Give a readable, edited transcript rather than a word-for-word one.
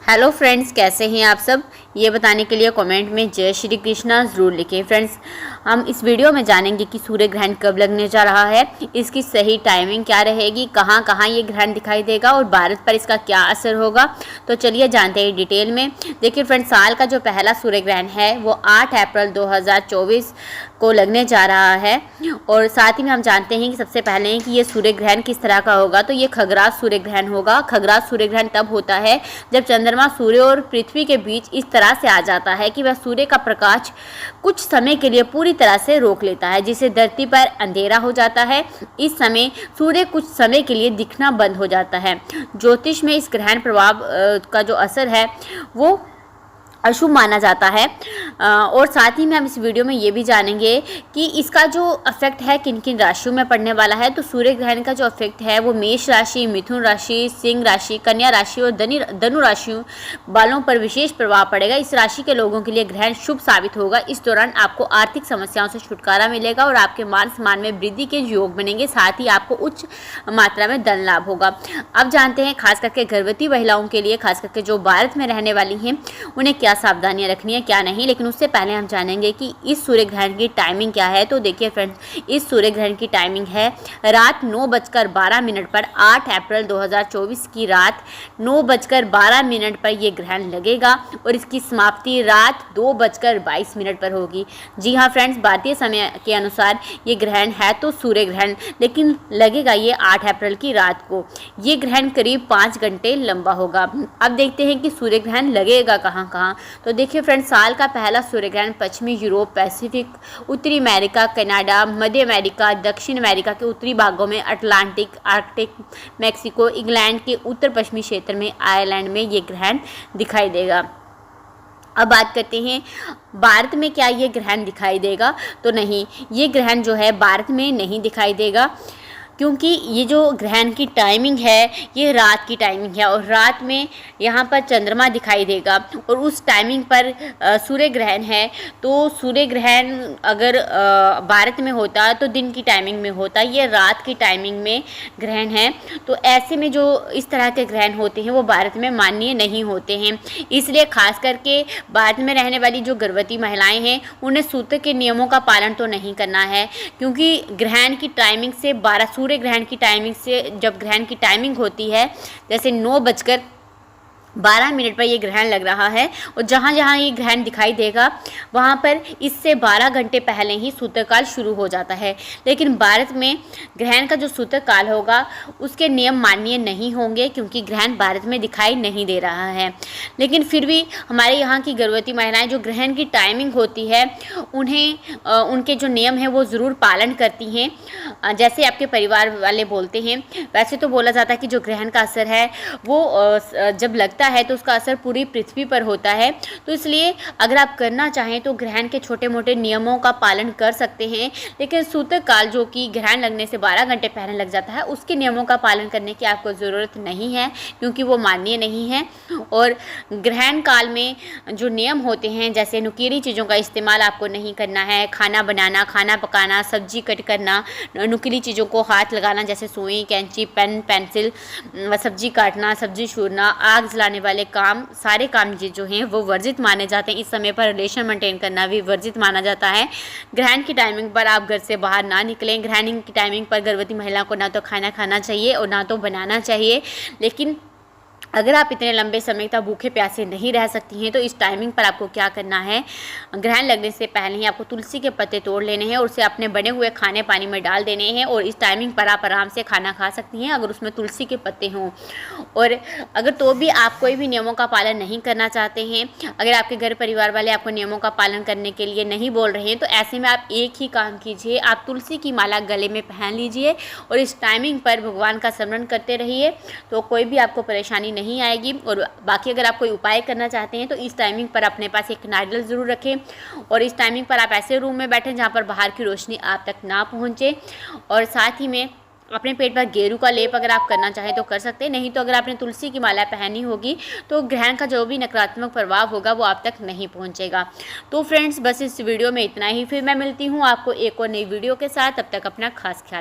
Hello friends, कैसे हैं आप सब? ये बताने के लिए कमेंट में जय श्री कृष्णा ज़रूर लिखें। फ्रेंड्स, हम इस वीडियो में जानेंगे कि सूर्य ग्रहण कब लगने जा रहा है, इसकी सही टाइमिंग क्या रहेगी, कहाँ कहाँ ये ग्रहण दिखाई देगा और भारत पर इसका क्या असर होगा। तो चलिए जानते हैं डिटेल में। देखिए फ्रेंड्स, साल का जो पहला सूर्य ग्रहण है वो 8 अप्रैल 2024 को लगने जा रहा है। और साथ ही में हम जानते हैं कि सबसे पहले कि ये सूर्य ग्रहण किस तरह का होगा। तो ये खग्रास सूर्य ग्रहण होगा। खग्रास सूर्य ग्रहण तब होता है जब चंद्रमा सूर्य और पृथ्वी के बीच इस तरह से आ जाता है कि वह सूर्य का प्रकाश कुछ समय के लिए पूरी तरह से रोक लेता है, जिससे धरती पर अंधेरा हो जाता है। इस समय सूर्य कुछ समय के लिए दिखना बंद हो जाता है। ज्योतिष में इस ग्रहण प्रभाव का जो असर है वो अशुभ माना जाता है। और साथ ही में हम इस वीडियो में ये भी जानेंगे कि इसका जो इफेक्ट है किन किन राशियों में पड़ने वाला है। तो सूर्य ग्रहण का जो इफेक्ट है वो मेष राशि, मिथुन राशि, सिंह राशि, कन्या राशि और धनु राशियों वालों पर विशेष प्रभाव पड़ेगा। इस राशि के लोगों के लिए ग्रहण शुभ साबित होगा। इस दौरान आपको आर्थिक समस्याओं से छुटकारा मिलेगा और आपके मान सम्मान में वृद्धि के योग बनेंगे। साथ ही आपको उच्च मात्रा में धन लाभ होगा। अब जानते हैं खास करके गर्भवती महिलाओं के लिए, खास करके जो भारत में रहने वाली हैं, उन्हें क्या सावधानियां रखनी है क्या नहीं। लेकिन उससे पहले हम जानेंगे कि इस सूर्य ग्रहण की टाइमिंग क्या है। तो देखिए फ्रेंड्स, इस सूर्य ग्रहण की टाइमिंग है रात 9:12 पर 8 अप्रैल 2024 की रात 9:12 पर यह ग्रहण लगेगा और इसकी समाप्ति रात 2:22 पर होगी। जी हाँ फ्रेंड्स, भारतीय समय के अनुसार ये ग्रहण है तो सूर्य ग्रहण, लेकिन लगेगा ये 8 अप्रैल की रात को। ये ग्रहण करीब 5 घंटे लंबा होगा। अब देखते हैं कि सूर्य ग्रहण लगेगा कहाँ कहाँ। तो देखिए फ्रेंड्स, साल का पहला सूर्य ग्रहण पश्चिमी यूरोप, पैसिफिक, उत्तरी अमेरिका, कनाडा, मध्य अमेरिका, दक्षिण अमेरिका के उत्तरी भागों में, अटलांटिक, आर्कटिक, मैक्सिको, इंग्लैंड के उत्तर पश्चिमी क्षेत्र में, आयरलैंड में ये ग्रहण दिखाई देगा। अब बात करते हैं भारत में क्या ये ग्रहण दिखाई देगा। तो नहीं, ये ग्रहण जो है भारत में नहीं दिखाई देगा, क्योंकि ये जो ग्रहण की टाइमिंग है ये रात की टाइमिंग है और रात में यहाँ पर चंद्रमा दिखाई देगा और उस टाइमिंग पर सूर्य ग्रहण है। तो सूर्य ग्रहण अगर भारत में होता तो दिन की टाइमिंग में होता, ये रात की टाइमिंग में ग्रहण है। तो ऐसे में जो इस तरह के ग्रहण होते हैं वो भारत में माननीय नहीं होते हैं। इसलिए खास करके भारत में रहने वाली जो गर्भवती महिलाएं हैं उन्हें सूत्र के नियमों का पालन तो नहीं करना है, क्योंकि ग्रहण की टाइमिंग से सूर्य ग्रहण की टाइमिंग से जब ग्रहण की टाइमिंग होती है जैसे 9:12 पर ये ग्रहण लग रहा है और जहाँ जहाँ ये ग्रहण दिखाई देगा वहाँ पर इससे 12 घंटे पहले ही सूतकाल शुरू हो जाता है। लेकिन भारत में ग्रहण का जो सूतकाल होगा उसके नियम मान्य नहीं होंगे, क्योंकि ग्रहण भारत में दिखाई नहीं दे रहा है। लेकिन फिर भी हमारे यहाँ की गर्भवती महिलाएं जो ग्रहण की टाइमिंग होती है उन्हें उनके जो नियम हैं वो ज़रूर पालन करती हैं। जैसे आपके परिवार वाले बोलते हैं, वैसे तो बोला जाता है कि जो ग्रहण का असर है वो जब लगता है तो उसका असर पूरी पृथ्वी पर होता है। तो इसलिए अगर आप करना चाहें तो ग्रहण के छोटे मोटे नियमों का पालन कर सकते हैं। लेकिन सूतकाल जो कि ग्रहण लगने से 12 घंटे पहले लग जाता है उसके नियमों का पालन करने की आपको ज़रूरत नहीं है, क्योंकि वो मान्य नहीं है। और ग्रहण काल में जो नियम होते हैं, जैसे नुकीली चीज़ों का इस्तेमाल आपको नहीं करना है, खाना बनाना, खाना पकाना, सब्जी कट करना, नुकीली चीज़ों को हाथ लगाना जैसे सुई, कैंची, पेन, पेंसिल, सब्जी काटना, सब्जी छूना, आग जलाने वाले काम, सारे काम जो हैं वो वर्जित माने जाते हैं। इस समय पर रिलेशन मेंटेन करना भी वर्जित माना जाता है। ग्रहण की टाइमिंग पर आप घर से बाहर ना निकलें। ग्रहण की टाइमिंग पर गर्भवती महिला को ना तो खाना खाना चाहिए और ना तो बनाना चाहिए। लेकिन अगर आप इतने लंबे समय तक भूखे प्यासे नहीं रह सकती हैं तो इस टाइमिंग पर आपको क्या करना है, ग्रहण लगने से पहले ही आपको तुलसी के पत्ते तोड़ लेने हैं और उसे अपने बने हुए खाने पानी में डाल देने हैं और इस टाइमिंग पर आप आराम से खाना खा सकती हैं अगर उसमें तुलसी के पत्ते हों। और अगर तो भी आप कोई भी नियमों का पालन नहीं करना चाहते हैं, अगर आपके घर परिवार वाले आपको नियमों का पालन करने के लिए नहीं बोल रहे हैं, तो ऐसे में आप एक ही काम कीजिए, आप तुलसी की माला गले में पहन लीजिए और इस टाइमिंग पर भगवान का स्मरण करते रहिए, तो कोई भी आपको परेशानी नहीं आएगी। और बाकी अगर आप कोई उपाय करना चाहते हैं तो इस टाइमिंग पर अपने पास एक नारियल ज़रूर रखें और इस टाइमिंग पर आप ऐसे रूम में बैठें जहाँ पर बाहर की रोशनी आप तक ना पहुँचे। और साथ ही में अपने पेट पर गेरू का लेप अगर आप करना चाहें तो कर सकते हैं, नहीं तो अगर आपने तुलसी की माला पहनी होगी तो ग्रहण का जो भी नकारात्मक प्रभाव होगा वो आप तक नहीं पहुँचेगा। तो फ्रेंड्स, बस इस वीडियो में इतना ही। फिर मैं मिलती हूँ आपको एक और नई वीडियो के साथ। तब तक अपना खास ख्याल